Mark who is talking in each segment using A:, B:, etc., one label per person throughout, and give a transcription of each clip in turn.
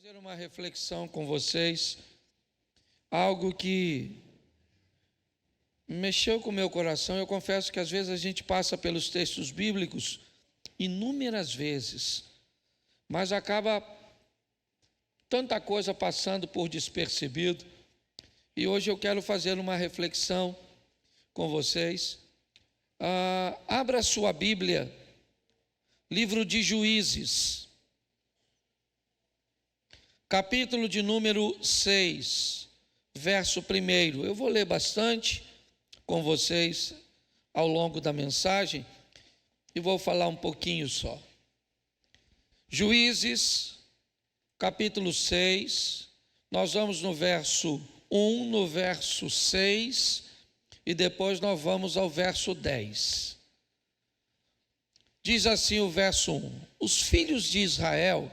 A: fazer uma reflexão com vocês, algo que mexeu com o meu coração. Eu confesso que às vezes a gente passa pelos textos bíblicos inúmeras vezes, mas acaba tanta coisa passando por despercebido. E hoje eu quero fazer uma reflexão com vocês. Abra sua Bíblia, livro de Juízes, capítulo de número 6, verso 1. Eu vou ler bastante com vocês ao longo da mensagem e vou falar um pouquinho só. Juízes, capítulo 6, nós vamos no verso 1, no verso 6 e depois nós vamos ao verso 10. Diz assim o verso 1: Os filhos de Israel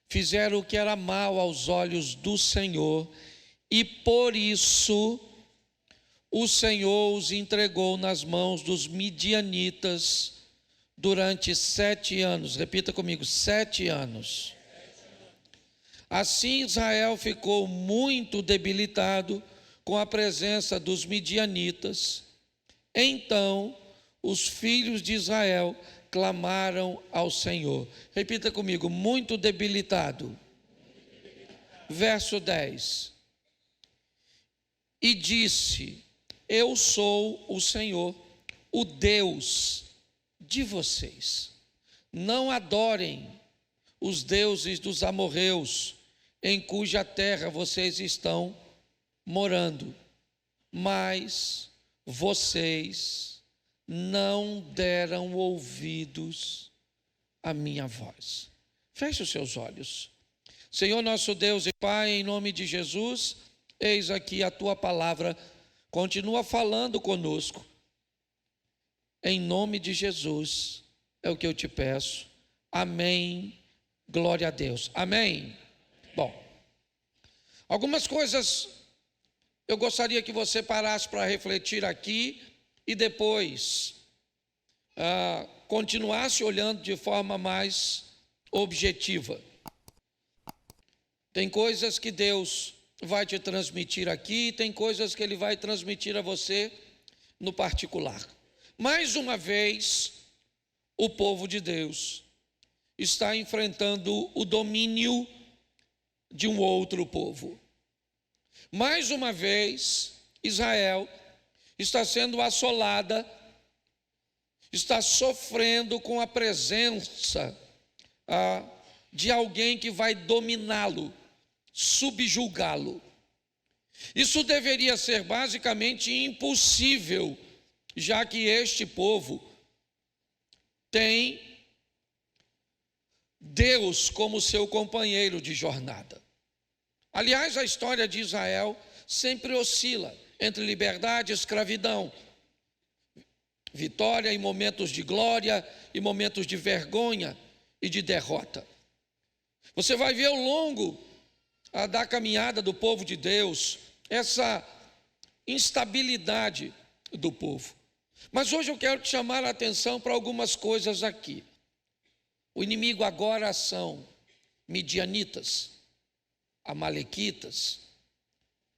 A: fizeram o que era mal aos olhos do Senhor, e por isso o Senhor os entregou nas mãos dos midianitas durante 7 anos. Repita comigo: 7 anos. Assim Israel ficou muito debilitado com a presença dos midianitas. Então os filhos de Israel clamaram ao Senhor. Repita comigo: muito debilitado. Verso 10. E disse: Eu sou o Senhor, o Deus de vocês. Não adorem os deuses dos amorreus, em cuja terra vocês estão morando. Mas vocês não deram ouvidos à minha voz. Feche os seus olhos. Senhor nosso Deus e Pai, em nome de Jesus, eis aqui a tua palavra, continua falando conosco. Em nome de Jesus, é o que eu te peço. Amém. Glória a Deus. Amém. Bom, algumas coisas eu gostaria que você parasse para refletir aqui e depois continuasse olhando de forma mais objetiva. Tem coisas que Deus vai te transmitir aqui, tem coisas que Ele vai transmitir a você no particular. Mais uma vez, o povo de Deus está enfrentando o domínio de um outro povo. Mais uma vez, Israel está sendo assolada, está sofrendo com a presença de alguém que vai dominá-lo, subjugá-lo. Isso deveria ser basicamente impossível, já que este povo tem Deus como seu companheiro de jornada. Aliás, a história de Israel sempre oscila entre liberdade e escravidão, vitória em momentos de glória e momentos de vergonha e de derrota. Você vai ver ao longo da caminhada do povo de Deus essa instabilidade do povo. Mas hoje eu quero te chamar a atenção para algumas coisas aqui. O inimigo agora são midianitas, amalequitas,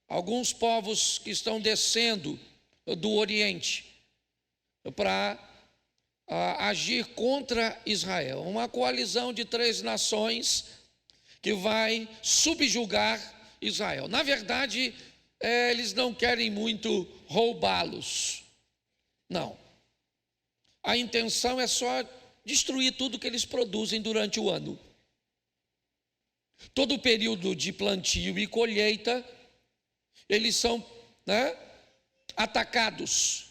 A: alguns povos que estão descendo do Oriente para agir contra Israel. Uma coalizão de 3 nações que vai subjugar Israel. Na verdade, eles não querem muito roubá-los. Não. A intenção é só destruir tudo que eles produzem durante o ano. Todo o período de plantio e colheita, eles são atacados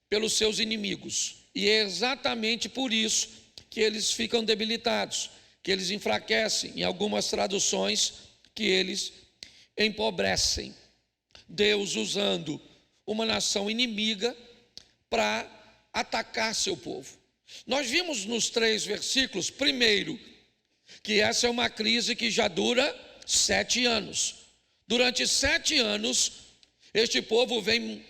A: pelos seus inimigos. E é exatamente por isso que eles ficam debilitados, que eles enfraquecem, em algumas traduções, que eles empobrecem. Deus usando uma nação inimiga para atacar seu povo. Nós vimos nos 3 versículos, primeiro, que essa é uma crise que já dura 7 anos. Durante 7 anos, este povo vem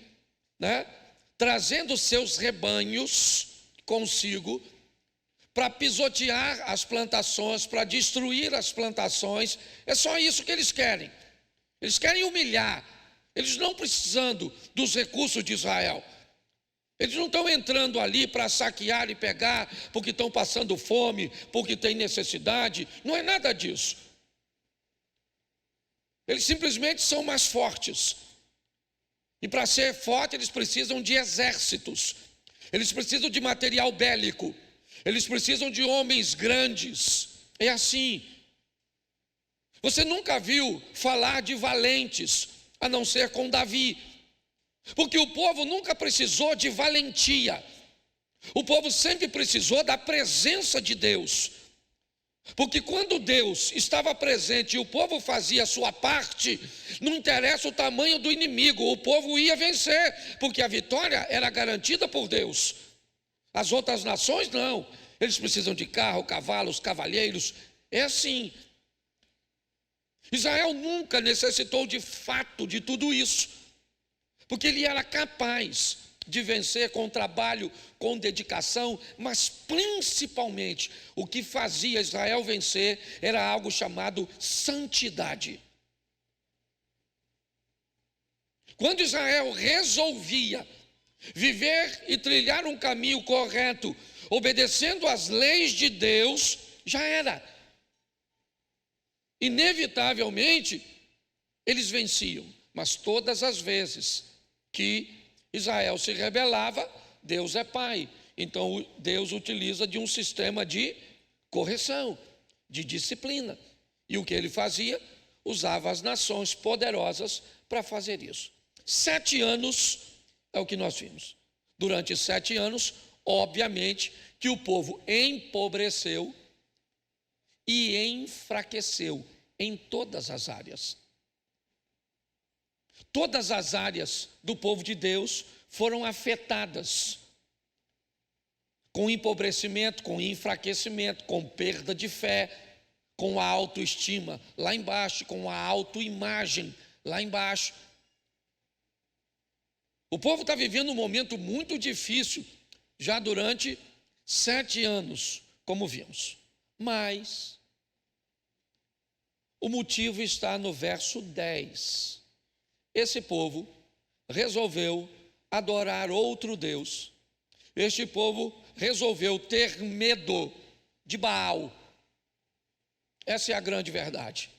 A: trazendo seus rebanhos consigo para pisotear as plantações, para destruir as plantações. É só isso que eles querem. Eles querem humilhar. Eles não precisando dos recursos de Israel. Eles não estão entrando ali para saquear e pegar porque estão passando fome, porque tem necessidade. Não é nada disso. Eles simplesmente são mais fortes. E para ser forte, eles precisam de exércitos. Eles precisam de material bélico. Eles precisam de homens grandes. É assim. Você nunca viu falar de valentes, a não ser com Davi. Porque o povo nunca precisou de valentia. O povo sempre precisou da presença de Deus. Porque quando Deus estava presente e o povo fazia a sua parte, não interessa o tamanho do inimigo, o povo ia vencer, porque a vitória era garantida por Deus. As outras nações não. Eles precisam de carro, cavalos, cavalheiros. É assim. Israel nunca necessitou de fato de tudo isso. Porque ele era capaz de vencer com trabalho, com dedicação, mas principalmente o que fazia Israel vencer era algo chamado santidade. Quando Israel resolvia viver e trilhar um caminho correto, obedecendo às leis de Deus, já era. Inevitavelmente, eles venciam, mas todas as vezes que Israel se rebelava, Deus é pai. Então Deus utiliza de um sistema de correção, de disciplina. E o que ele fazia? Usava as nações poderosas para fazer isso. 7 anos é o que nós vimos. Durante 7 anos, obviamente, que o povo empobreceu e enfraqueceu em todas as áreas. Todas as áreas do povo de Deus foram afetadas com empobrecimento, com enfraquecimento, com perda de fé, com a autoestima lá embaixo, com a autoimagem lá embaixo. O povo está vivendo um momento muito difícil já durante 7 anos, como vimos. Mas o motivo está no verso 10. Esse povo resolveu adorar outro Deus. Este povo resolveu ter medo de Baal. Essa é a grande verdade.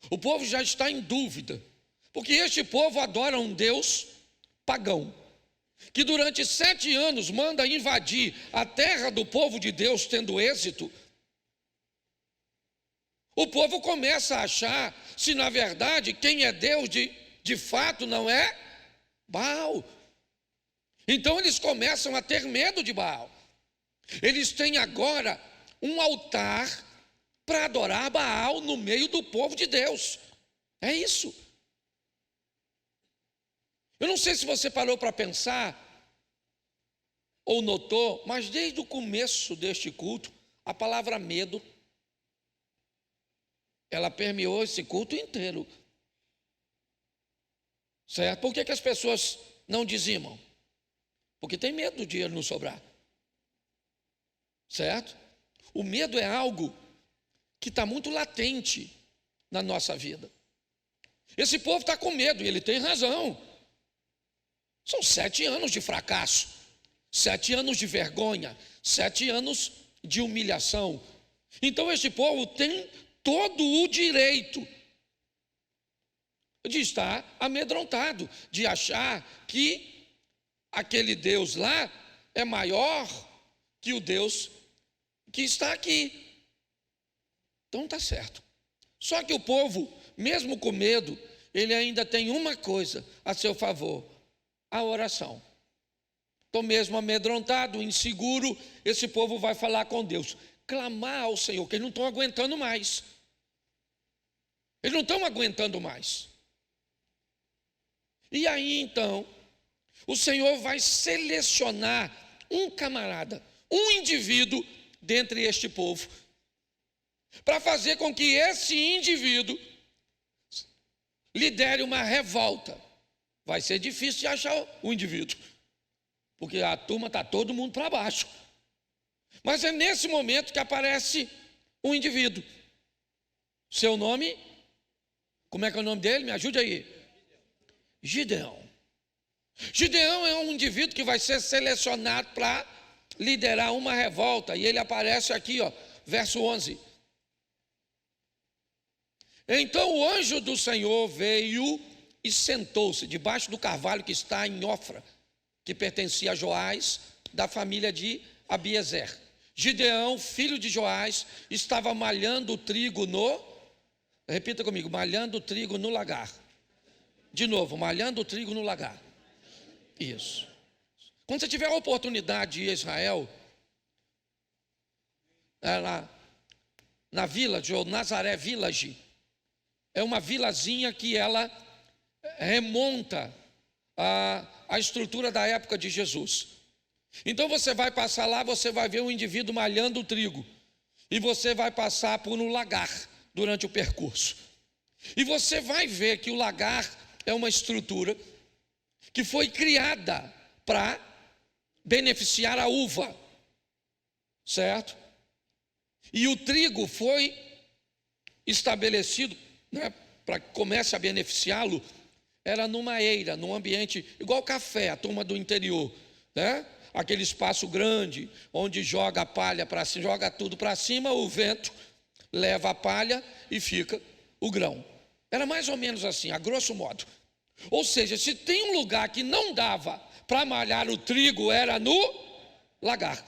A: O povo já está em dúvida, porque este povo adora um Deus pagão, que durante 7 anos manda invadir a terra do povo de Deus, tendo êxito. O povo começa a achar se na verdade quem é Deus de fato não é Baal. Então eles começam a ter medo de Baal. Eles têm agora um altar para adorar Baal no meio do povo de Deus. É isso. Eu não sei se você parou para pensar ou notou, mas desde o começo deste culto, a palavra medo, ela permeou esse culto inteiro. Certo? Por que as pessoas não dizimam? Porque tem medo do dinheiro não sobrar. Certo? O medo é algo que está muito latente na nossa vida. Esse povo está com medo e ele tem razão. São 7 anos de fracasso, 7 anos de vergonha, 7 anos de humilhação. Então este povo tem todo o direito de estar amedrontado, de achar que aquele Deus lá é maior que o Deus que está aqui. Então está certo. Só que o povo, mesmo com medo, ele ainda tem uma coisa a seu favor: a oração. Então, mesmo amedrontado, inseguro, esse povo vai falar com Deus, clamar ao Senhor, que eles não estão aguentando mais. Eles não estão aguentando mais. E aí então, o Senhor vai selecionar um camarada, um indivíduo dentre este povo, para fazer com que esse indivíduo lidere uma revolta. Vai ser difícil de achar o indivíduo, porque a turma está todo mundo para baixo. Mas é nesse momento que aparece um indivíduo. Seu nome? Como é que é o nome dele? Me ajude aí. Gideão. Gideão é um indivíduo que vai ser selecionado para liderar uma revolta. E ele aparece aqui, ó, verso 11. Então o anjo do Senhor veio e sentou-se debaixo do carvalho que está em Ofra, que pertencia a Joás, da família de Abiezer. Gideão, filho de Joás, estava malhando o trigo repita comigo, malhando o trigo no lagar. De novo, malhando o trigo no lagar. Isso. Quando você tiver a oportunidade de ir a Israel, na Village, ou Nazaré Village, é uma vilazinha que ela remonta a estrutura da época de Jesus. Então você vai passar lá, você vai ver um indivíduo malhando o trigo, e você vai passar por um lagar durante o percurso, e você vai ver que o lagar é uma estrutura que foi criada para beneficiar a uva, certo? E o trigo foi estabelecido, né, para que comece a beneficiá-lo, era numa eira, num ambiente igual café, a turma do interior, né? Aquele espaço grande, onde joga a palha para cima, joga tudo para cima, o vento leva a palha e fica o grão. Era mais ou menos assim, a grosso modo. Ou seja, se tem um lugar que não dava para malhar o trigo, era no lagar.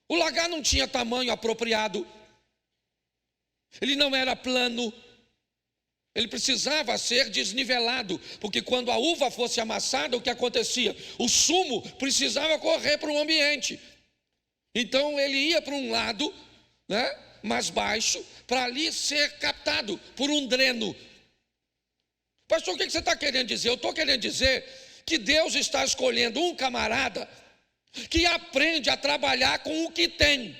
A: O lagar não tinha tamanho apropriado, ele não era plano, ele precisava ser desnivelado, porque quando a uva fosse amassada, o que acontecia? O sumo precisava correr para o ambiente. Então ele ia para um lado, né, mais baixo, para ali ser captado por um dreno. Pastor, o que você está querendo dizer? Eu estou querendo dizer que Deus está escolhendo um camarada que aprende a trabalhar com o que tem.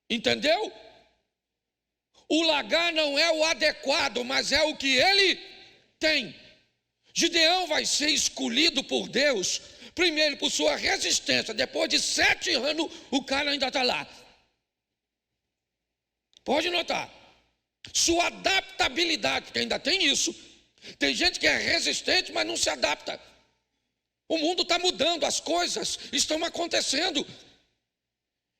A: Entendeu? O lagar não é o adequado, mas é o que ele tem. Gideão vai ser escolhido por Deus, primeiro por sua resistência. Depois de 7 anos, o cara ainda está lá. Pode notar. Sua adaptabilidade, porque ainda tem isso. Tem gente que é resistente, mas não se adapta. O mundo está mudando, as coisas estão acontecendo.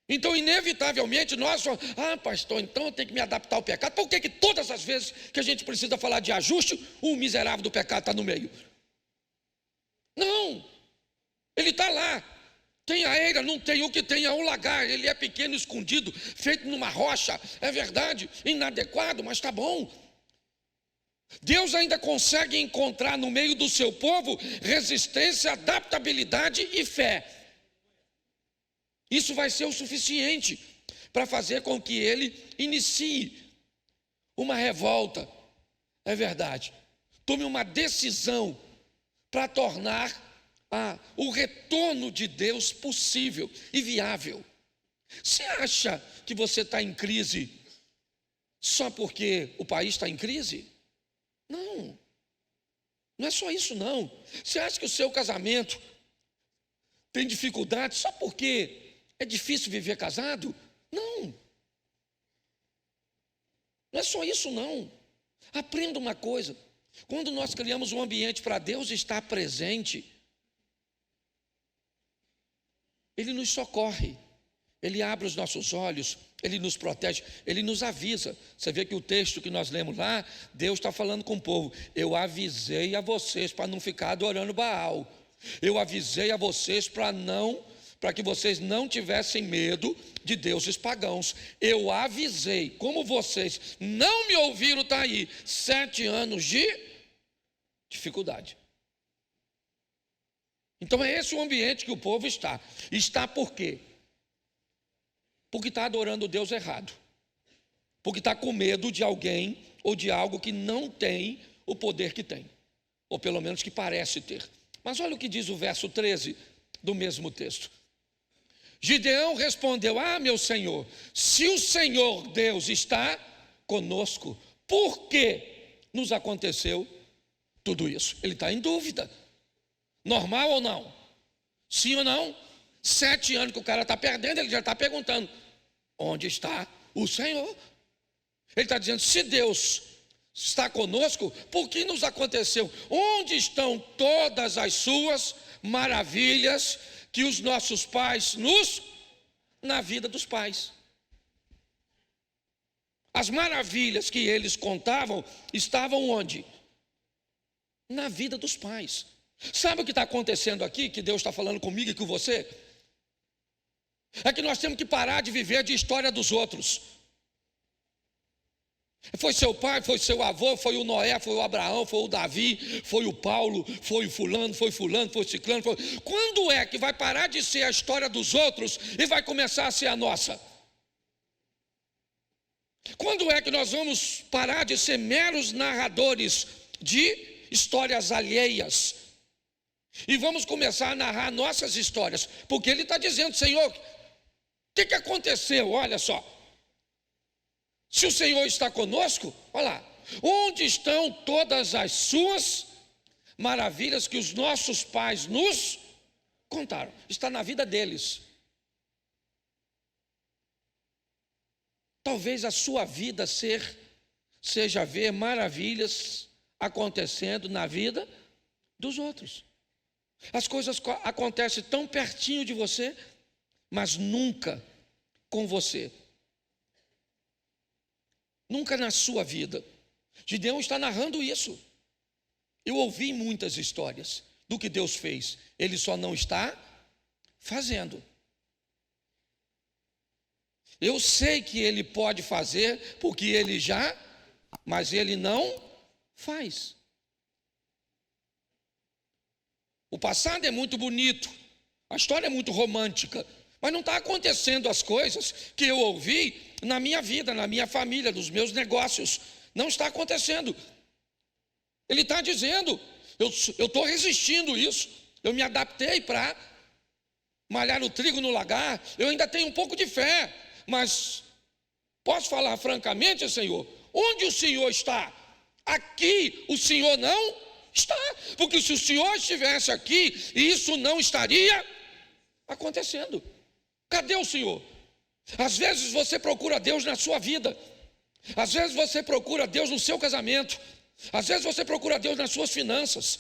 A: Então, inevitavelmente, nós falamos, pastor, então eu tenho que me adaptar ao pecado. Por que todas as vezes que a gente precisa falar de ajuste, o miserável do pecado está no meio? Não, ele está lá. Tem a eira, não tem. O que tem é um lagar, ele é pequeno, escondido, feito numa rocha. É verdade, inadequado, mas está bom. Deus ainda consegue encontrar no meio do seu povo resistência, adaptabilidade e fé. Isso vai ser o suficiente para fazer com que ele inicie uma revolta. É verdade. Tome uma decisão para tornar o retorno de Deus possível e viável. Você acha que você está em crise só porque o país está em crise? Não. Não é só isso, não. Você acha que o seu casamento tem dificuldade só porque é difícil viver casado? Não. Não é só isso, não. Aprenda uma coisa. Quando nós criamos um ambiente para Deus estar presente, Ele nos socorre, Ele abre os nossos olhos, Ele nos protege, Ele nos avisa. Você vê que o texto que nós lemos lá, Deus está falando com o povo. Eu avisei a vocês para não ficar adorando Baal. Eu avisei a vocês para que vocês não tivessem medo de deuses pagãos. Eu avisei, como vocês não me ouviram, está aí, 7 anos de dificuldade. Então é esse o ambiente que o povo está. Está por quê? Porque está adorando o Deus errado. Porque está com medo de alguém ou de algo que não tem o poder que tem. Ou pelo menos que parece ter. Mas olha o que diz o verso 13 do mesmo texto. Gideão respondeu, meu Senhor, se o Senhor Deus está conosco, por que nos aconteceu tudo isso? Ele está em dúvida. Normal ou não? Sim ou não? 7 anos que o cara está perdendo, ele já está perguntando: onde está o Senhor? Ele está dizendo: se Deus está conosco, por que nos aconteceu? Onde estão todas as suas maravilhas que os nossos pais na vida dos pais? As maravilhas que eles contavam estavam onde? Na vida dos pais. Sabe o que está acontecendo aqui, que Deus está falando comigo e com você? É que nós temos que parar de viver de história dos outros. Foi seu pai, foi seu avô, foi o Noé, foi o Abraão, foi o Davi, foi o Paulo, foi o fulano, foi ciclano. Quando é que vai parar de ser a história dos outros e vai começar a ser a nossa? Quando é que nós vamos parar de ser meros narradores de histórias alheias e vamos começar a narrar nossas histórias? Porque ele está dizendo: Senhor, o que aconteceu? Olha só, se o Senhor está conosco, olha lá, onde estão todas as suas maravilhas que os nossos pais nos contaram? Está na vida deles. Talvez a sua vida seja ver maravilhas acontecendo na vida dos outros. As coisas acontecem tão pertinho de você, mas nunca com você. Nunca na sua vida. Gideão está narrando isso. Eu ouvi muitas histórias do que Deus fez. Ele só não está fazendo. Eu sei que ele pode fazer, porque ele já, mas ele não faz. O passado é muito bonito, a história é muito romântica, mas não está acontecendo as coisas que eu ouvi na minha vida, na minha família, nos meus negócios. Não está acontecendo. Ele está dizendo: eu estou resistindo isso, eu me adaptei para malhar o trigo no lagar, eu ainda tenho um pouco de fé, mas posso falar francamente, Senhor, onde o Senhor está? Aqui o Senhor não está, porque se o Senhor estivesse aqui, isso não estaria acontecendo. Cadê o Senhor? Às vezes você procura Deus na sua vida, às vezes você procura Deus no seu casamento, às vezes você procura Deus nas suas finanças,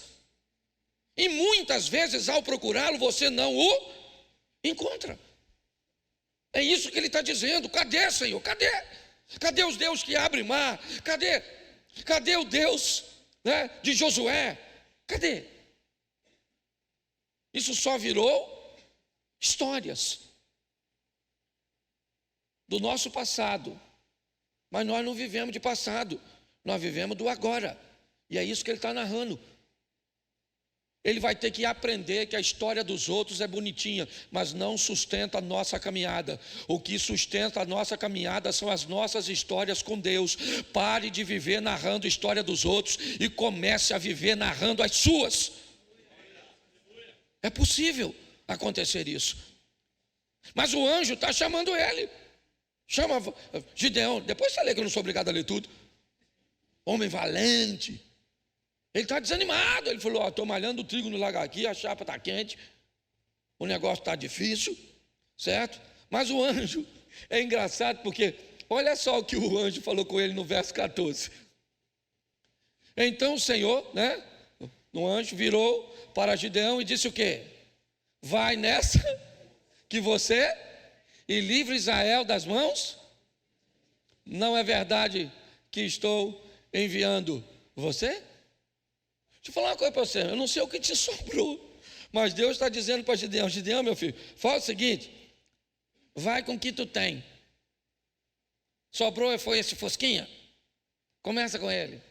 A: e muitas vezes ao procurá-lo você não o encontra. É isso que ele está dizendo. Cadê, Senhor? Cadê? Cadê os Deus que abre mar? Cadê o Deus, né, de Josué? Cadê? Isso só virou histórias do nosso passado. Mas nós não vivemos de passado, nós vivemos do agora. E é isso que ele está narrando. Ele vai ter que aprender que a história dos outros é bonitinha, mas não sustenta a nossa caminhada. O que sustenta a nossa caminhada são as nossas histórias com Deus. Pare de viver narrando a história dos outros e comece a viver narrando as suas. É possível acontecer isso. Mas o anjo está chamando ele. Chama Gideão. Depois você lê, que eu não sou obrigado a ler tudo. Homem valente. Ele está desanimado. Ele falou: estou malhando o trigo no lagar aqui, a chapa está quente, o negócio está difícil, certo? Mas o anjo, é engraçado porque olha só o que o anjo falou com ele no verso 14. Então o Senhor, né, o anjo virou para Gideão e disse o quê? Vai nessa que você e livre Israel das mãos. Não é verdade que estou enviando você? Deixa eu falar uma coisa para você, eu não sei o que te sobrou, mas Deus está dizendo para Gideão: Gideão, meu filho, fala o seguinte, vai com o que tu tem. Sobrou foi esse fosquinha? Começa com ele.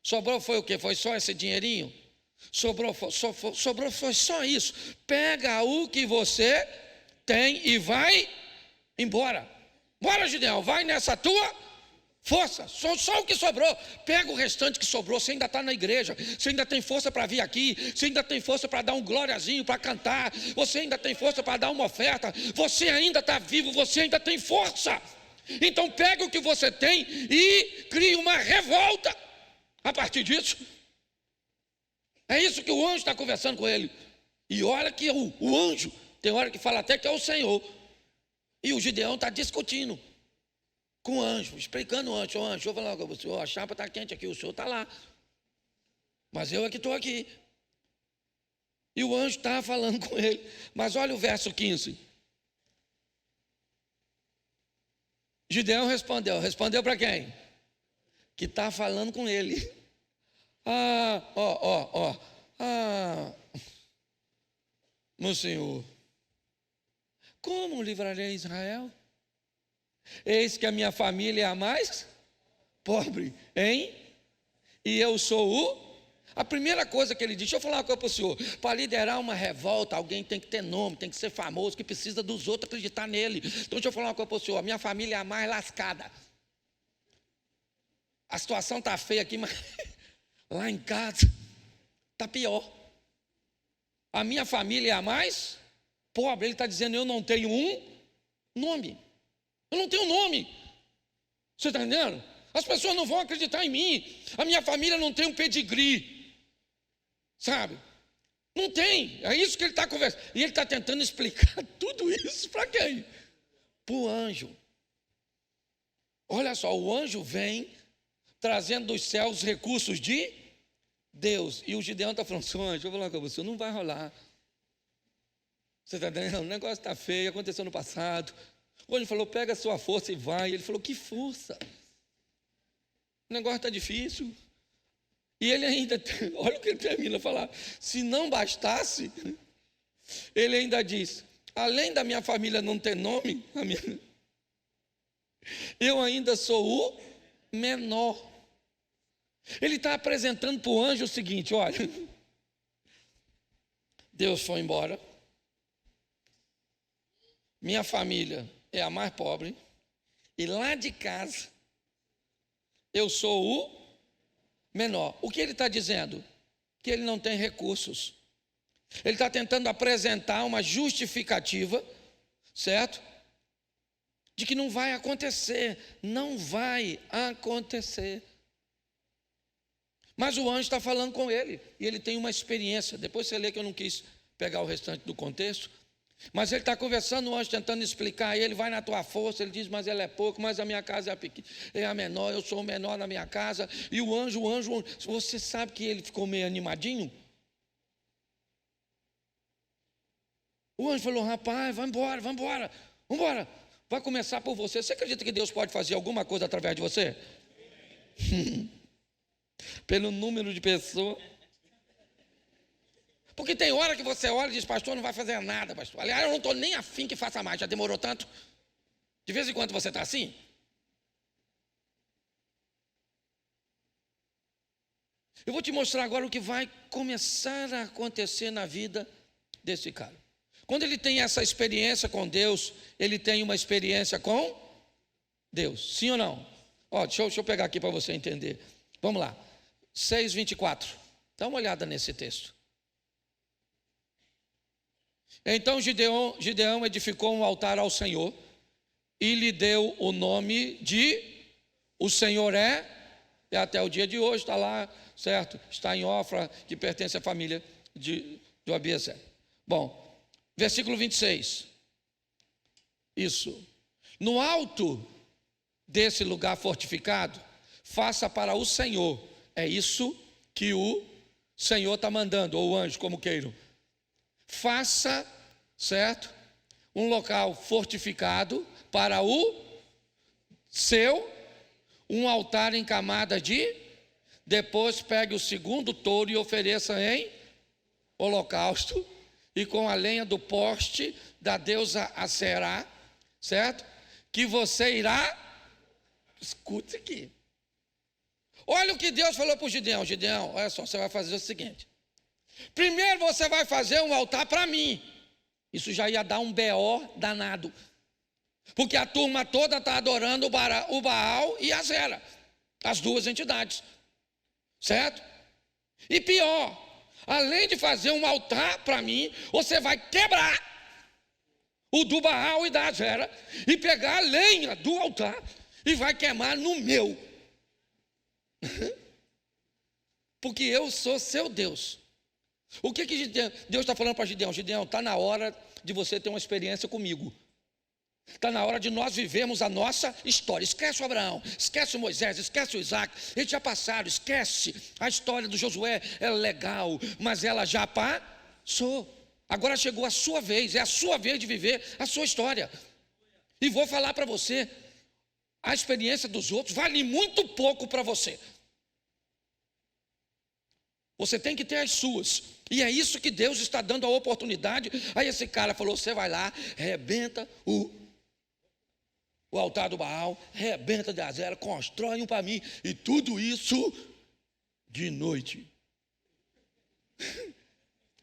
A: Sobrou foi o quê? Foi só esse dinheirinho? Sobrou foi só isso. Pega o que você tem e vai embora. Bora, Gideão, vai nessa tua força, só o que sobrou. Pega o restante que sobrou. Você ainda está na igreja, você ainda tem força para vir aqui, você ainda tem força para dar um gloriazinho, para cantar, você ainda tem força para dar uma oferta, você ainda está vivo, você ainda tem força. Então pega o que você tem e crie uma revolta a partir disso. É isso que o anjo está conversando com ele. E olha que o anjo, tem hora que fala até que é o Senhor. E o Gideão está discutindo com o anjo, explicando o anjo. Ô anjo, eu vou falar com o senhor, a chapa está quente aqui, o senhor está lá. Mas eu é que estou aqui. E o anjo está falando com ele. Mas olha o verso 15. Gideão respondeu. Respondeu para quem? Que está falando com ele. Meu senhor, como livrarei Israel? Eis que a minha família é a mais pobre, hein? E eu sou a primeira coisa que ele diz, deixa eu falar uma coisa para o senhor, para liderar uma revolta, alguém tem que ter nome, tem que ser famoso, que precisa dos outros acreditar nele. Então deixa eu falar uma coisa para o senhor, a minha família é a mais lascada. A situação está feia aqui, mas lá em casa está pior. A minha família é a mais pobre. Ele está dizendo, eu não tenho um nome. Eu não tenho nome. Você está entendendo? As pessoas não vão acreditar em mim. A minha família não tem um pedigree. Sabe? Não tem. É isso que ele está conversando. E ele está tentando explicar tudo isso para quem? Para o anjo. Olha só, o anjo vem trazendo dos céus recursos de Deus. E o Gideão está falando, seu anjo, eu vou falar com você, não vai rolar. Você está entendendo? O negócio está feio, aconteceu no passado. O anjo falou, pega a sua força e vai. Ele falou, que força? O negócio está difícil. E ele ainda, olha o que ele termina a falar. Se não bastasse, ele ainda diz, além da minha família não ter nome, eu ainda sou o menor. Ele está apresentando para o anjo o seguinte, olha, Deus foi embora, minha família é a mais pobre, e lá de casa eu sou o menor. O que ele está dizendo? Que ele não tem recursos. Ele está tentando apresentar uma justificativa, certo? De que não vai acontecer, não vai acontecer. Mas o anjo está falando com ele, e ele tem uma experiência. Depois você lê que eu não quis pegar o restante do contexto. Mas ele está conversando, o anjo tentando explicar, ele vai na tua força, ele diz, mas ela é pouco, mas a minha casa é a pequena, é a menor, eu sou o menor na minha casa. E o anjo, você sabe que ele ficou meio animadinho? O anjo falou, rapaz, vai embora, vai começar por você. Você acredita que Deus pode fazer alguma coisa através de você? Pelo número de pessoas. Porque tem hora que você olha e diz, pastor, não vai fazer nada, pastor. Aliás, eu não estou nem afim que faça mais, já demorou tanto. De vez em quando você está assim. Eu vou te mostrar agora o que vai começar a acontecer na vida desse cara. Quando ele tem essa experiência com Deus, ele tem uma experiência com Deus. Sim ou não? Ó, deixa eu pegar aqui para você entender. Vamos lá. 6:24. Dá uma olhada nesse texto. Então Gideão edificou um altar ao Senhor e lhe deu o nome de o Senhor é até o dia de hoje, está lá, certo? Está em Ofra, que pertence à família de Abiezer. Bom, versículo 26. Isso. No alto desse lugar fortificado, faça para o Senhor. É isso que o Senhor está mandando, ou o anjo, como queiram. Faça, certo? Um local fortificado para o seu, um altar em camada de, depois pegue o segundo touro e ofereça em holocausto, e com a lenha do poste da deusa Aserá, certo? Que você irá, escute aqui. Olha o que Deus falou para o Gideão. Gideão, olha só, você vai fazer o seguinte. Primeiro você vai fazer um altar para mim. Isso já ia dar um BO danado. Porque a turma toda está adorando o Baal e a Zera. As duas entidades. Certo? E pior, além de fazer um altar para mim, você vai quebrar o do Baal e da Zera e pegar a lenha do altar e vai queimar no meu. Porque eu sou seu Deus. O que Deus está falando para Gideão? Gideão, está na hora de você ter uma experiência comigo. Está na hora de nós vivermos a nossa história. Esquece o Abraão, esquece o Moisés, esquece o Isaac. Eles já passaram, esquece. A história do Josué é legal, mas ela já passou. Agora chegou a sua vez, é a sua vez de viver a sua história. E vou falar para você, a experiência dos outros vale muito pouco para você. Você tem que ter as suas. E é isso que Deus está dando a oportunidade. Aí esse cara falou, você vai lá, arrebenta o altar do Baal, arrebenta de Azera, constrói um para mim. E tudo isso de noite.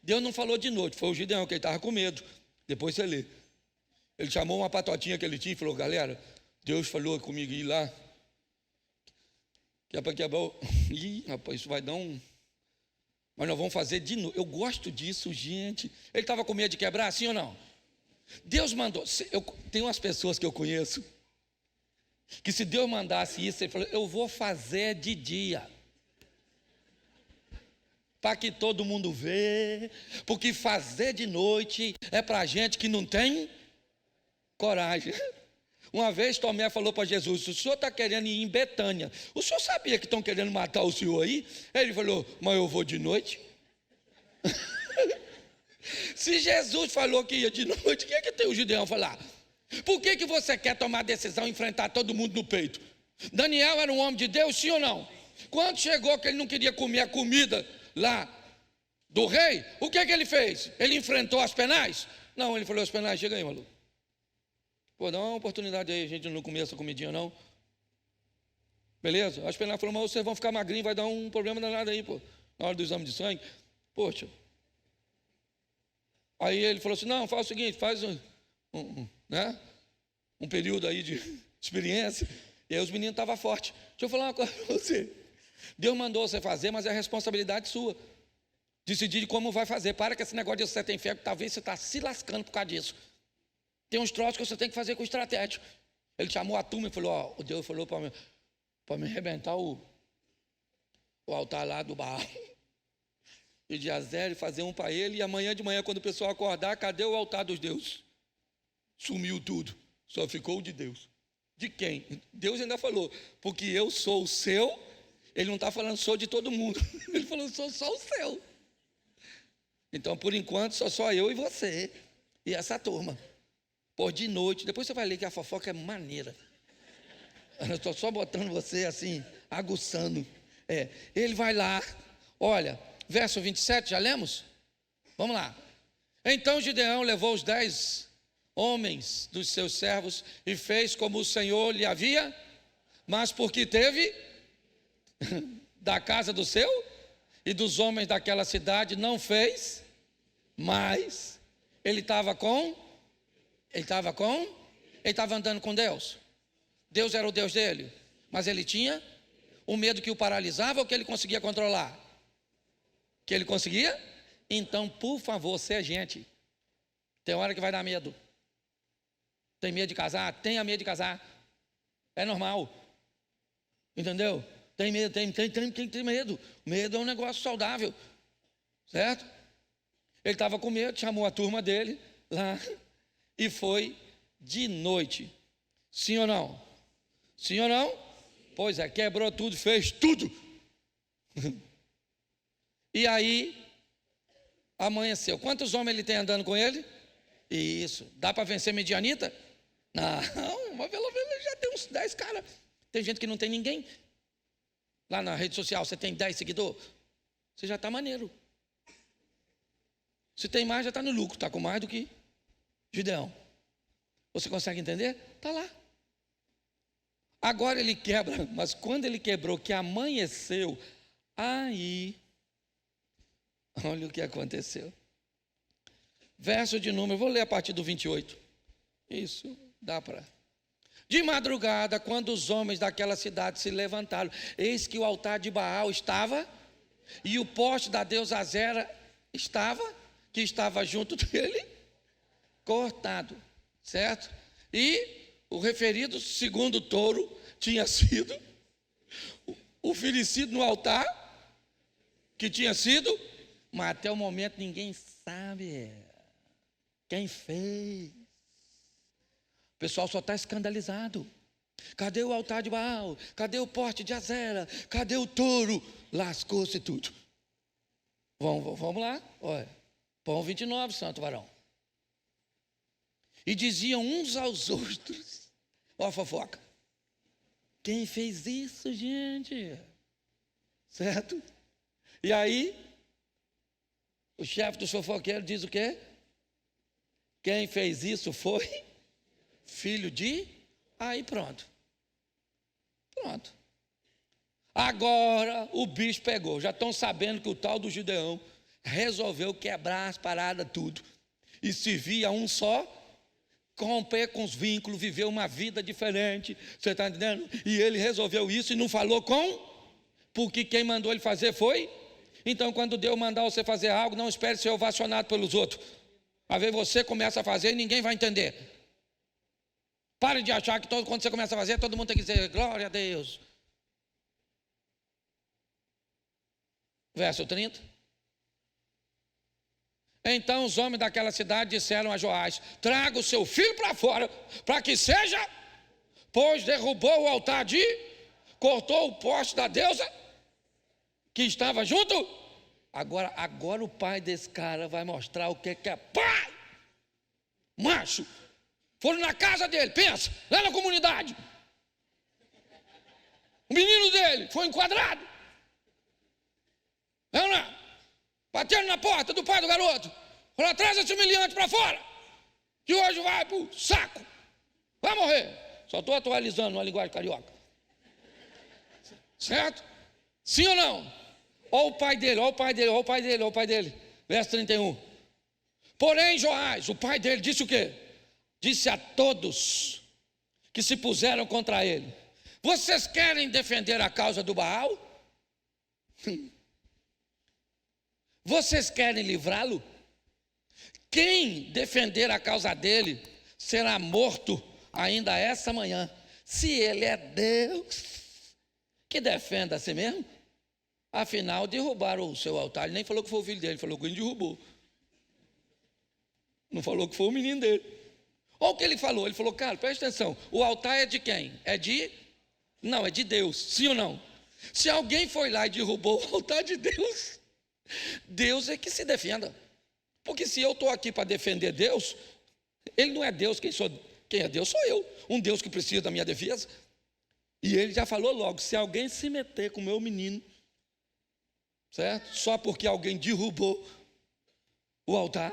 A: Deus não falou de noite, foi o Gideão, que ele estava com medo. Depois você lê. Ele chamou uma patotinha que ele tinha e falou, galera, Deus falou comigo ir lá, que é para quebrar o... Ih, rapaz, isso vai dar um... Mas nós vamos fazer de novo. Eu gosto disso, gente. Ele estava com medo de quebrar, sim ou não? Deus mandou. Tem umas pessoas que eu conheço, que se Deus mandasse isso, ele falou, eu vou fazer de dia, para que todo mundo vê, porque fazer de noite é para gente que não tem coragem. Uma vez Tomé falou para Jesus, o senhor está querendo ir em Betânia, o senhor sabia que estão querendo matar o senhor aí? Ele falou, mas eu vou de noite. Se Jesus falou que ia de noite, o que é que tem o Gideão falar? Por que você quer tomar a decisão e enfrentar todo mundo no peito? Daniel era um homem de Deus, sim ou não? Quando chegou que ele não queria comer a comida lá do rei, o que é que ele fez? Ele enfrentou as penais? Não, ele falou, as penais, chega aí, maluco. Pô, dá uma oportunidade aí, a gente não comer essa comidinha não. Beleza? As penais falaram, mas vocês vão ficar magrinhos, vai dar um problema danado aí, pô, na hora do exame de sangue. Poxa. Aí ele falou assim, não, faz o seguinte, faz um período aí de experiência. E aí os meninos estavam fortes. Deixa eu falar uma coisa para você. Deus mandou você fazer, mas é a responsabilidade sua. Decidir como vai fazer. Para que esse negócio de você tem fé, talvez você está se lascando por causa disso. Tem uns troços que você tem que fazer com estratégia. Ele chamou a turma e falou, ó, o Deus falou para me arrebentar o altar lá do Baal. E de Azera, fazer um para ele, e amanhã de manhã, quando o pessoal acordar, cadê o altar dos deuses? Sumiu tudo, só ficou o de Deus. De quem? Deus ainda falou, porque eu sou o seu, ele não está falando sou de todo mundo, ele falou sou só o seu. Então, por enquanto, só eu e você, e essa turma. Por de noite, depois você vai ler que a fofoca é maneira. Eu estou só botando você assim, aguçando. Ele vai lá, olha, verso 27, já lemos? Vamos lá. Então Gideão levou os 10 homens dos seus servos e fez como o Senhor lhe havia, mas porque teve da casa do seu e dos homens daquela cidade, não fez, mas ele estava andando com Deus. Deus era o Deus dele, mas ele tinha o medo que o paralisava ou que ele conseguia controlar? Que ele conseguia? Então, por favor, seja gente. Tem hora que vai dar medo. Tem medo de casar? Tenha medo de casar. É normal. Entendeu? Tem medo, tem medo. Medo é um negócio saudável. Certo? Ele estava com medo, chamou a turma dele lá e foi de noite. Sim ou não? Sim ou não? Pois é, quebrou tudo, fez tudo. E aí, amanheceu. Quantos homens ele tem andando com ele? Isso. Dá para vencer Midianita? Não, mas pelo menos ele já tem uns 10 caras. Tem gente que não tem ninguém. Lá na rede social, você tem 10 seguidores. Você já está maneiro. Se tem mais, já está no lucro. Está com mais do que Gideão. Você consegue entender? Está lá. Agora ele quebra. Mas quando ele quebrou, que amanheceu, aí... olha o que aconteceu. Verso de número, vou ler a partir do 28. Isso, dá para. De madrugada, quando os homens daquela cidade se levantaram, eis que o altar de Baal estava, e o poste da deusa Azera que estava junto dele, cortado, certo? E o referido segundo touro tinha sido oferecido no altar, que tinha sido Mas até o momento ninguém sabe quem fez. O pessoal só está escandalizado. Cadê o altar de Baal? Cadê o poste de Azera? Cadê o touro? Lascou-se tudo. Vamos lá, olha. Pão 29, santo varão. E diziam uns aos outros, ó a fofoca, quem fez isso, gente? Certo? E aí, o chefe dos fofoqueiros diz o quê? Quem fez isso foi filho de... Aí pronto. Pronto. Agora o bicho pegou. Já estão sabendo que o tal do Gideão resolveu quebrar as paradas tudo. E servir a um só, romper com os vínculos, viver uma vida diferente. Você está entendendo? E ele resolveu isso e não falou porque quem mandou ele fazer foi. Então, quando Deus mandar você fazer algo, não espere ser ovacionado pelos outros. Às vezes você começa a fazer e ninguém vai entender. Pare de achar que quando você começa a fazer, todo mundo tem que dizer glória a Deus. Verso 30. Então os homens daquela cidade disseram a Joás: traga o seu filho para fora, para que seja, pois derrubou o altar cortou o poste da deusa que estava junto. Agora o pai desse cara vai mostrar o que é pai. Macho. Foram na casa dele, pensa, lá na comunidade. O menino dele foi enquadrado. Não, não. Bateram na porta do pai do garoto. Falou: traz esse humilhante para fora, que hoje vai para o saco. Vai morrer. Só estou atualizando uma linguagem carioca. Certo? Sim ou não? Olha o pai dele, olha o pai dele, olha o pai dele, olha o pai dele. Verso 31. Porém, Joás, o pai dele, disse o quê? Disse a todos que se puseram contra ele: vocês querem defender a causa do Baal? Vocês querem livrá-lo? Quem defender a causa dele será morto ainda essa manhã. Se ele é Deus, que defenda a si mesmo. Afinal, derrubaram o seu altar. Ele nem falou que foi o filho dele, falou que ele derrubou. Não falou que foi o menino dele. Olha o que ele falou. Ele falou: cara, presta atenção, o altar é de quem? Não, é de Deus, sim ou não? Se alguém foi lá e derrubou o altar de Deus, Deus é que se defenda. Porque se eu estou aqui para defender Deus, ele não é Deus, quem é Deus sou eu, um Deus que precisa da minha defesa. E ele já falou logo: se alguém se meter com o meu menino, certo? Só porque alguém derrubou o altar,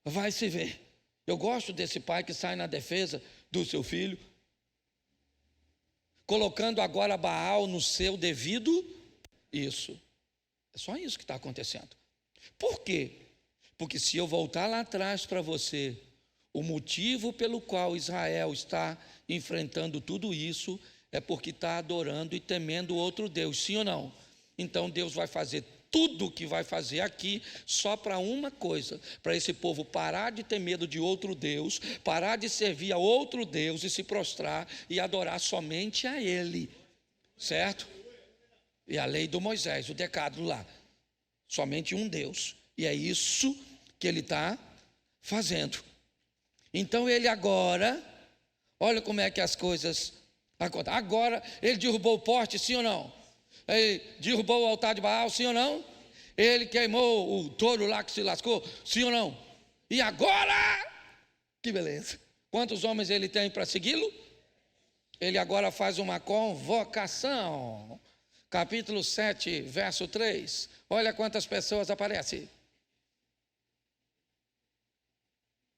A: vai se ver. Eu gosto desse pai que sai na defesa do seu filho, colocando agora Baal no seu devido isso. É só isso que está acontecendo. Por quê? Porque se eu voltar lá atrás para você, o motivo pelo qual Israel está enfrentando tudo isso é porque está adorando e temendo outro Deus, sim ou não? Então Deus vai fazer tudo o que vai fazer aqui só para uma coisa: para esse povo parar de ter medo de outro Deus, parar de servir a outro Deus e se prostrar e adorar somente a Ele, certo? E a lei do Moisés, o decálogo lá, somente um Deus, e é isso que ele está fazendo. Então ele agora, olha como é que as coisas acontecem. Agora ele derrubou o poste, sim ou não? Ele derrubou o altar de Baal, sim ou não? Ele queimou o touro lá que se lascou, sim ou não? E agora, que beleza, quantos homens ele tem para segui-lo? Ele agora faz uma convocação. Capítulo 7, verso 3. Olha quantas pessoas aparecem.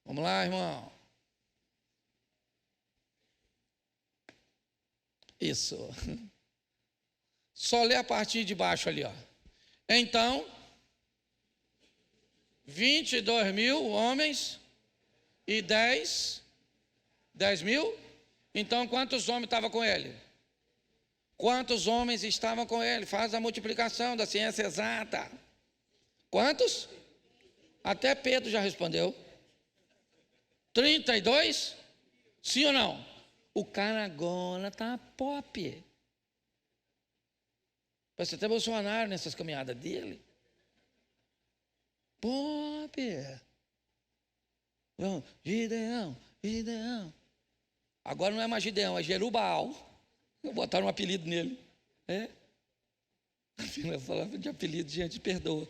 A: Vamos lá, irmão. Isso. Só lê a partir de baixo ali, ó. Então, 22.000 homens e 10 mil. Então, quantos homens estavam com ele? Quantos homens estavam com ele? Faz a multiplicação da ciência exata. Quantos? Até Pedro já respondeu. 32? Sim ou não? O cara agora está pop. Parece até Bolsonaro nessas caminhadas dele. Pop. Gideão, Gideão. Agora não é mais Gideão, é Jerubaal. Botaram um apelido nele. É? A filha falava de apelido, gente, perdoa.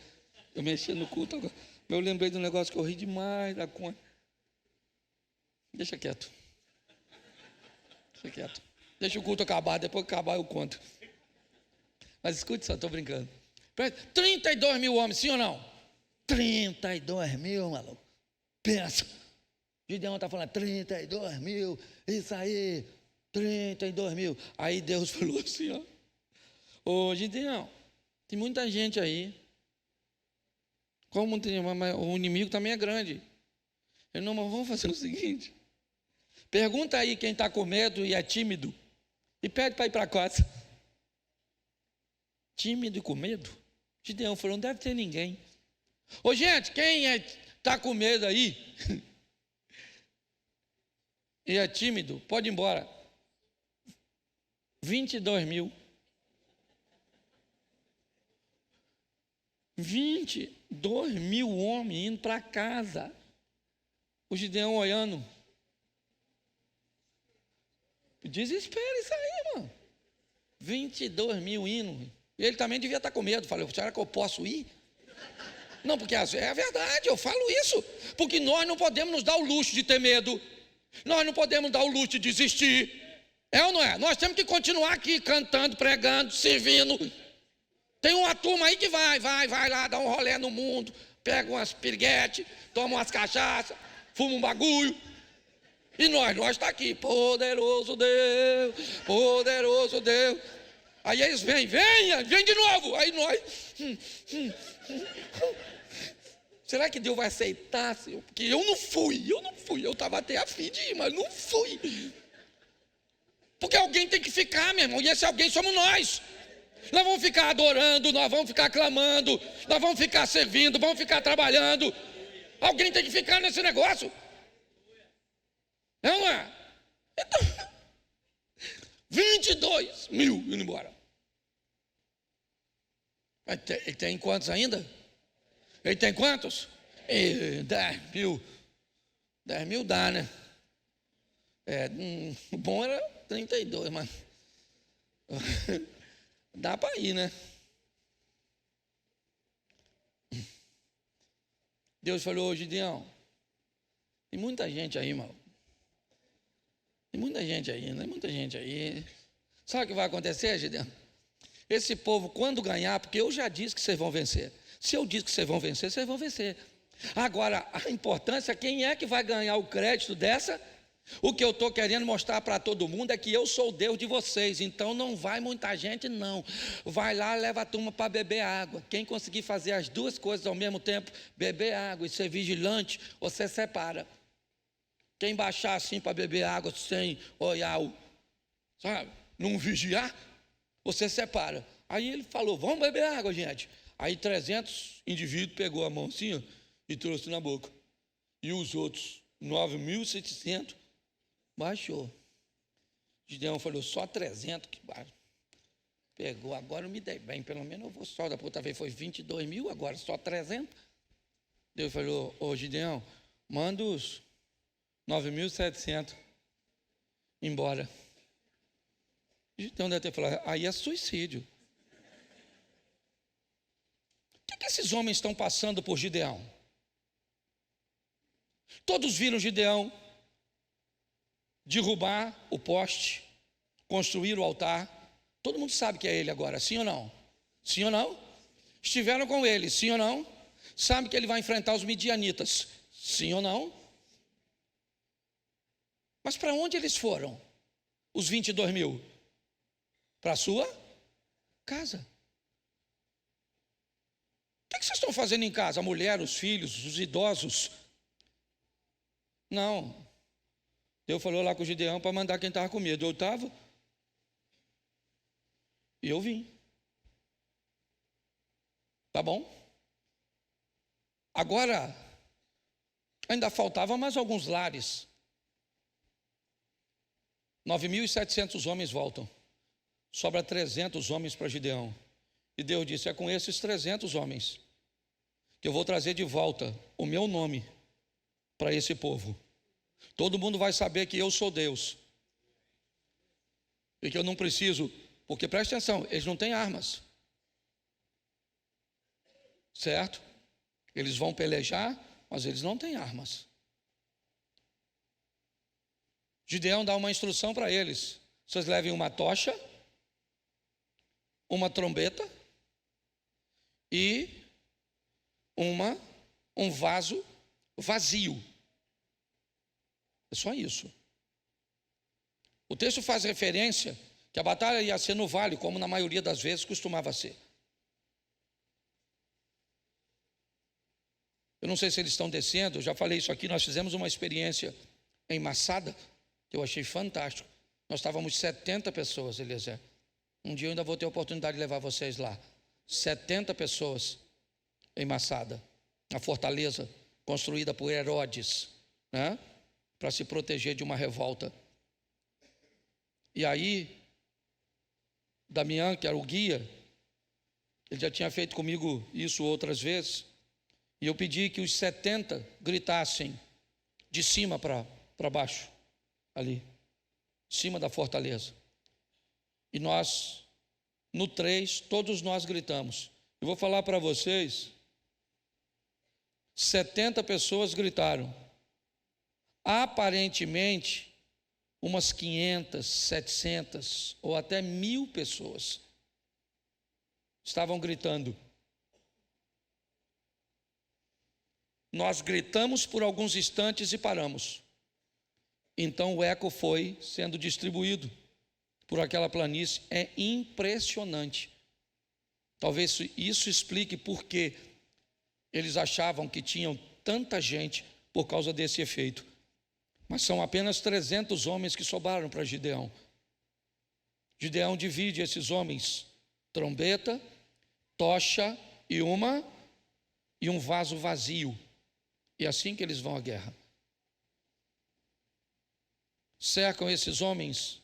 A: Eu mexi no culto agora. Eu lembrei de um negócio que eu ri demais da conta. Deixa quieto. Deixa quieto. Deixa o culto acabar, depois que acabar eu conto. Mas escute só, estou brincando. 32 mil homens, sim ou não? 32 mil, maluco. Pensa. Gideão está falando 32 mil, isso aí, 32 mil. Aí Deus falou assim, ó. Ô Gideão, tem muita gente aí. Como tem, mas o inimigo também é grande. Ele não, mas vamos fazer o seguinte. Pergunta aí quem está com medo e é tímido. E pede para ir para casa. Tímido e com medo? Gideão falou, não deve ter ninguém. Ô gente, quem está com medo aí e é tímido, pode ir embora. 22 mil. 22 mil homens indo para casa. O Gideão olhando. Desespero isso aí, mano. 22 mil indo. Ele também devia estar com medo. Falei, será que eu posso ir? Não, porque é verdade, eu falo isso. Porque nós não podemos nos dar o luxo de ter medo. Nós não podemos dar o luxo de desistir. É ou não é? Nós temos que continuar aqui cantando, pregando, servindo. Tem uma turma aí que vai lá, dá um rolê no mundo, pega umas piriguetes, toma umas cachaças, fuma um bagulho. E nós está aqui, poderoso Deus, poderoso Deus. Aí eles vêm de novo. Aí nós. Será que Deus vai aceitar? Porque eu não fui. Eu estava até a fim de ir, mas não fui. Porque alguém tem que ficar, meu irmão, e esse alguém somos nós. Nós vamos ficar adorando, nós vamos ficar clamando, nós vamos ficar servindo, vamos ficar trabalhando. Alguém tem que ficar nesse negócio. Não é? Então, 22 mil indo embora. Ele tem quantos ainda? Ele tem quantos? 10 mil. 10 mil dá, né? O bom era 32, mas dá para ir, né? Deus falou, Gideão, tem muita gente aí, irmão. Tem muita gente aí, né? Muita gente aí. Sabe o que vai acontecer, Gideão? Esse povo, quando ganhar, porque eu já disse que vocês vão vencer. Se eu disse que vocês vão vencer, vocês vão vencer. Agora, a importância é quem é que vai ganhar o crédito dessa. O que eu estou querendo mostrar para todo mundo é que eu sou o Deus de vocês. Então não vai muita gente, não. Vai lá, leva a turma para beber água. Quem conseguir fazer as duas coisas ao mesmo tempo, beber água e ser vigilante, você separa. Quem baixar assim para beber água sem olhar sabe, não vigiar, você separa. Aí ele falou, vamos beber água, gente. Aí 300 indivíduos pegou a mão assim, ó, e trouxe na boca. E os outros, 9.700, baixou. Gideão falou, só 300 que baixou. Pegou, agora eu me dei bem, pelo menos eu vou só, da outra vez foi 22 mil, agora só 300. Deus falou, ô Gideão, manda os 9.700 embora. Gideão deve ter falado, aí é suicídio. O que esses homens estão passando por Gideão? Todos viram Gideão derrubar o poste, construir o altar. Todo mundo sabe que é ele agora, sim ou não? Sim ou não? Estiveram com ele, sim ou não? Sabe que ele vai enfrentar os midianitas, sim ou não? Mas para onde eles foram? Os 22 mil? Para a sua casa. O que vocês estão fazendo em casa? A mulher, os filhos, os idosos? Não. Deus falou lá com o Gideão para mandar quem estava com medo. Eu estava. E eu vim. Tá bom? Agora, ainda faltavam mais alguns lares. 9.700 homens voltam. Sobra 300 homens para Gideão. E Deus disse, é com esses 300 homens que eu vou trazer de volta o meu nome para esse povo. Todo mundo vai saber que eu sou Deus. E que eu não preciso, porque preste atenção, eles não têm armas. Certo? Eles vão pelejar, mas eles não têm armas. Gideão dá uma instrução para eles: vocês levem uma tocha, uma trombeta e um vaso vazio. É só isso. O texto faz referência que a batalha ia ser no vale, como na maioria das vezes costumava ser. Eu não sei se eles estão descendo, eu já falei isso aqui, nós fizemos uma experiência em Massada, que eu achei fantástico. Nós estávamos 70 pessoas, Eliezer. Um dia eu ainda vou ter a oportunidade de levar vocês lá. 70 pessoas em Massada, a fortaleza construída por Herodes, né, para se proteger de uma revolta. E aí, Damião, que era o guia, ele já tinha feito comigo isso outras vezes, e eu pedi que os 70 gritassem de cima para baixo, ali, em cima da fortaleza. E nós, no 3, todos nós gritamos. Eu vou falar para vocês, 70 pessoas gritaram. Aparentemente, umas 500, 700 ou até 1000 pessoas estavam gritando. Nós gritamos por alguns instantes e paramos. Então o eco foi sendo distribuído por aquela planície. É impressionante. Talvez isso explique por que eles achavam que tinham tanta gente por causa desse efeito. Mas são apenas 300 homens que sobraram para Gideão. Gideão divide esses homens: trombeta, tocha e um vaso vazio. E é assim que eles vão à guerra. Cercam esses homens,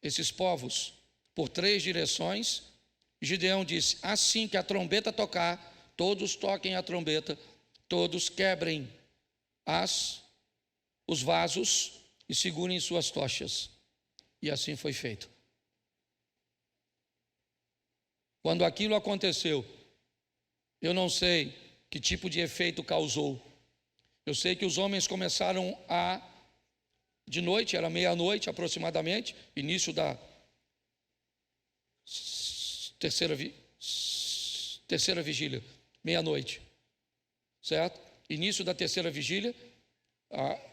A: esses povos, por 3 direções. Gideão disse: assim que a trombeta tocar, todos toquem a trombeta, todos quebrem os vasos e segurem suas tochas. E assim foi feito. Quando aquilo aconteceu, eu não sei que tipo de efeito causou. Eu sei que os homens começaram de noite, era meia-noite aproximadamente, início da terceira vigília, meia-noite, certo? Início da terceira vigília,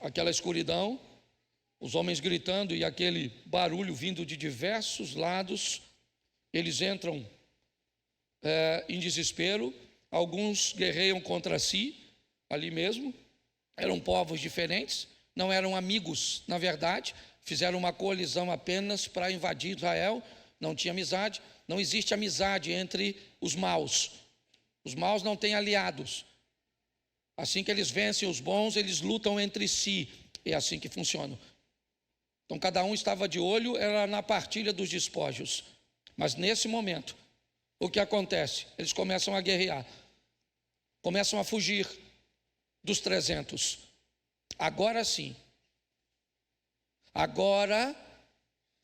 A: aquela escuridão, os homens gritando e aquele barulho vindo de diversos lados. Eles entram em desespero. Alguns guerreiam contra si, ali mesmo. Eram povos diferentes, não eram amigos, na verdade. Fizeram uma coalizão apenas para invadir Israel. Não tinha amizade. Não existe amizade entre os maus. Os maus não têm aliados. Assim que eles vencem os bons, eles lutam entre si. É assim que funciona. Então cada um estava de olho, era na partilha dos despojos. Mas nesse momento, o que acontece? Eles começam a guerrear. Começam a fugir dos 300. Agora sim. Agora,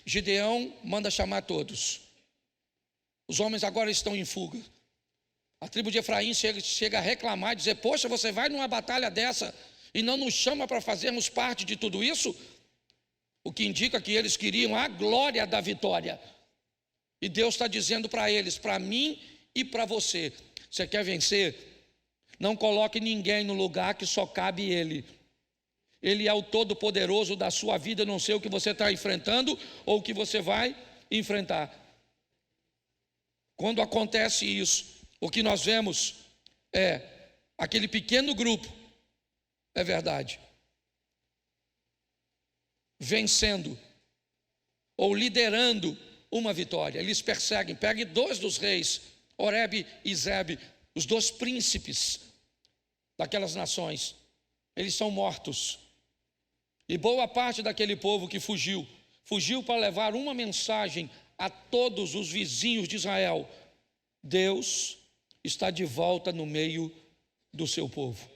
A: Gideão manda chamar todos. Os homens agora estão em fuga. A tribo de Efraim chega a reclamar e dizer: poxa, você vai numa batalha dessa e não nos chama para fazermos parte de tudo isso? O que indica que eles queriam a glória da vitória. E Deus está dizendo para eles, para mim e para você: você quer vencer? Não coloque ninguém no lugar que só cabe Ele. Ele é o todo-poderoso da sua vida. Eu não sei o que você está enfrentando ou o que você vai enfrentar. Quando acontece isso, o que nós vemos é aquele pequeno grupo, é verdade, vencendo ou liderando uma vitória. Eles perseguem, pegue 2 dos reis, Oreb e Zebe, os 2 príncipes daquelas nações. Eles são mortos. E boa parte daquele povo que fugiu para levar uma mensagem a todos os vizinhos de Israel: Deus está de volta no meio do seu povo.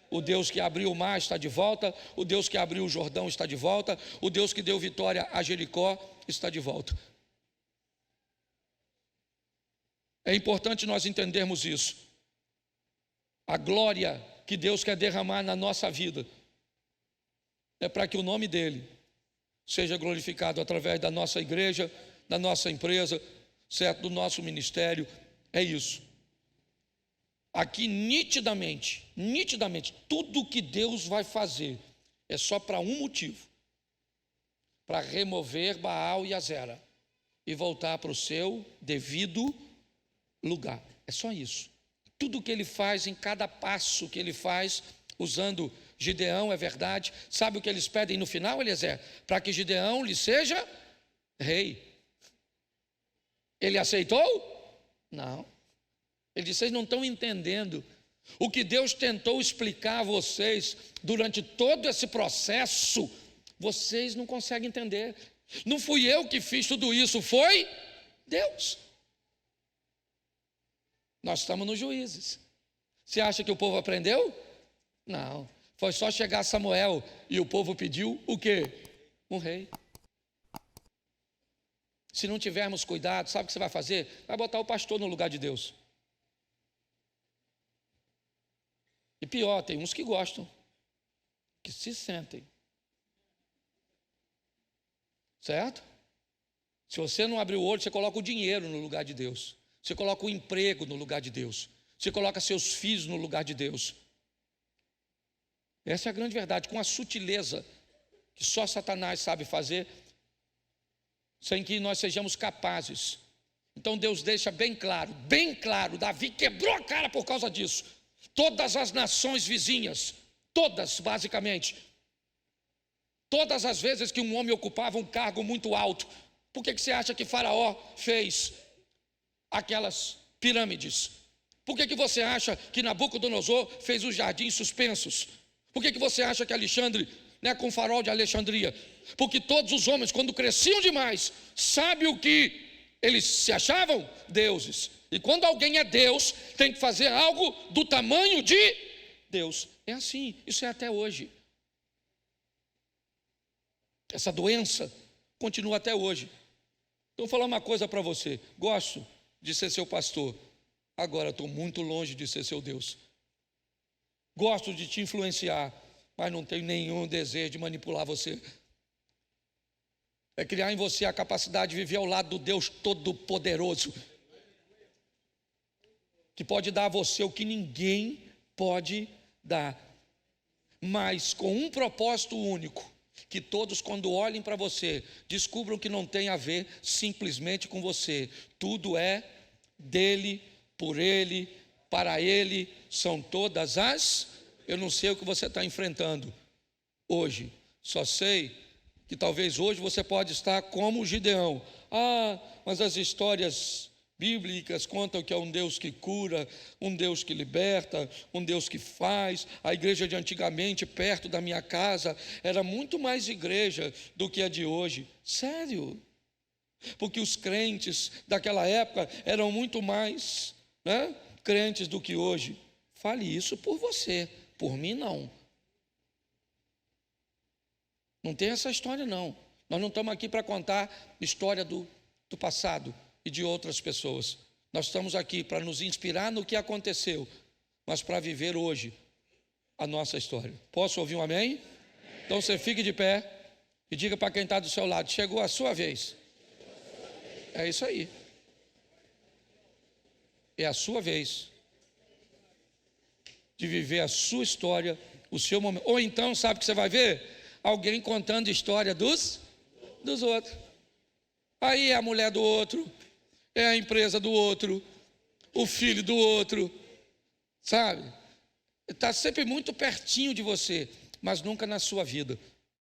A: O Deus que abriu o mar está de volta, o Deus que abriu o Jordão está de volta, o Deus que deu vitória a Jericó está de volta. É importante nós entendermos isso. A glória que Deus quer derramar na nossa vida é para que o nome dele seja glorificado através da nossa igreja, da nossa empresa, certo? Do nosso ministério. É isso. Aqui nitidamente, tudo que Deus vai fazer é só para um motivo: para remover Baal e Azera e voltar para o seu devido lugar. É só isso. Tudo que ele faz, em cada passo que ele faz, usando Gideão, é verdade. Sabe o que eles pedem no final, Eliezer? Para que Gideão lhe seja rei. Ele aceitou? Não. Ele disse: vocês não estão entendendo. O que Deus tentou explicar a vocês durante todo esse processo, vocês não conseguem entender. Não fui eu que fiz tudo isso, foi Deus. Nós estamos nos Juízes. Você acha que o povo aprendeu? Não. Foi só chegar Samuel e o povo pediu o quê? Um rei. Se não tivermos cuidado, sabe o que você vai fazer? Vai botar o pastor no lugar de Deus. E pior, tem uns que gostam, que se sentem. Certo? Se você não abrir o olho, você coloca o dinheiro no lugar de Deus. Você coloca o emprego no lugar de Deus. Você coloca seus filhos no lugar de Deus. Essa é a grande verdade, com a sutileza que só Satanás sabe fazer, sem que nós sejamos capazes. Então Deus deixa bem claro, Davi quebrou a cara por causa disso. Todas as nações vizinhas, todas basicamente, todas as vezes que um homem ocupava um cargo muito alto, por que você acha que Faraó fez aquelas pirâmides? Por que você acha que Nabucodonosor fez os jardins suspensos? Por que você acha que Alexandre, com o farol de Alexandria? Porque todos os homens, quando cresciam demais, sabe o que eles se achavam? Deuses. E quando alguém é Deus, tem que fazer algo do tamanho de Deus. É assim, isso é até hoje. Essa doença continua até hoje. Então, vou falar uma coisa para você. Gosto de ser seu pastor. Agora estou muito longe de ser seu Deus. Gosto de te influenciar, mas não tenho nenhum desejo de manipular você. É criar em você a capacidade de viver ao lado do Deus Todo-Poderoso, que pode dar a você o que ninguém pode dar, mas com um propósito único: que todos, quando olhem para você, descubram que não tem a ver simplesmente com você. Tudo é dele, por ele, para ele, são todas as... Eu não sei o que você está enfrentando hoje, só sei que talvez hoje você pode estar como Gideão. Mas as histórias bíblicas contam que é um Deus que cura, um Deus que liberta, um Deus que faz. A igreja de antigamente, perto da minha casa, era muito mais igreja do que a de hoje. Sério? Porque os crentes daquela época eram muito mais crentes do que hoje. Fale isso por você, por mim não. Não tem essa história não. Nós não estamos aqui para contar história do passado e de outras pessoas. Nós estamos aqui para nos inspirar no que aconteceu, mas para viver hoje a nossa história. Posso ouvir um amém? Então você fique de pé e diga para quem está do seu lado: chegou a sua vez. É isso aí. É a sua vez de viver a sua história, o seu momento. Ou então, sabe o que você vai ver? Alguém contando história dos outros. Aí é a mulher do outro, é a empresa do outro, o filho do outro, sabe? Está sempre muito pertinho de você, mas nunca na sua vida.